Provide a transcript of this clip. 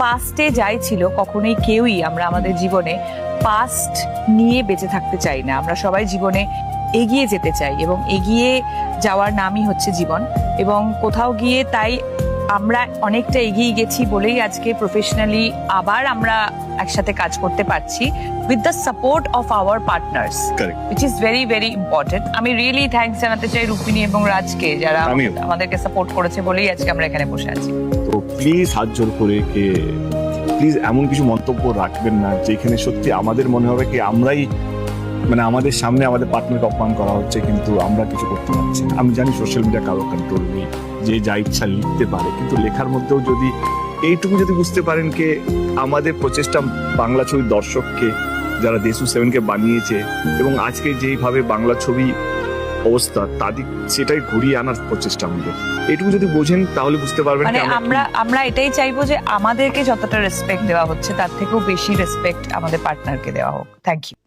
পাস্টে যাই ছিল কখনোই কেউই আমরা আমাদের জীবনে পাস্ট নিয়ে বেঁচে থাকতে চাই না। আমরা সবাই জীবনে এগিয়ে যেতে চাই এবং এগিয়ে যাওয়ার নামই হচ্ছে জীবন। এবং কোথাও গিয়ে তাই আমরা অনেকটা এগিয়ে গেছি বলেই আজকে প্রফেশনালি আবার আমরা একসাথে কাজ করতে পারছি with the support of our partners, which is very very important. আমি রিয়েলি থ্যাঙ্কস জানাতে চাই রুক্মিণী এবং রাজকে, যারা আমাদেরকে সাপোর্ট করেছে বলেই আজকে আমরা এখানে বসে আছি। তো প্লিজ হাত জোর করে কে প্লিজ এমন কিছু মন্তব্য রাখবেন না যেখানে সত্যি আমাদের মনে হবে কি আমরাই মানে আমাদের সামনে আমাদের পার্টনারকে অপমান করা হচ্ছে কিন্তু আমরা কিছু করতে পারছি না। আমি জানি সোশ্যাল মিডিয়া কারো কন্ট্রোল নেই, যে যা ইচ্ছা লিখতে পারে, কিন্তু লেখার মধ্যেও যদি এইটুকু যদি বুঝতে পারেন কে আমাদের প্রচেষ্টা বাংলা ছবির দর্শককে যারা দেশু সেভেনকে বানিয়েছে এবং আজকে যেইভাবে বাংলা ছবি অবস্থা তাদের সেটাই ঘুরিয়ে আনার প্রচেষ্টা আমাদের, এইটুকু যদি বোঝেন তাহলে বুঝতে পারবেন। মানে আমরা এটাই চাইবো যে আমাদেরকে যতটা রেসপেক্ট দেওয়া হচ্ছে তার থেকেও বেশি রেসপেক্ট আমাদের পার্টনারকে দেওয়া হোক। Thank you.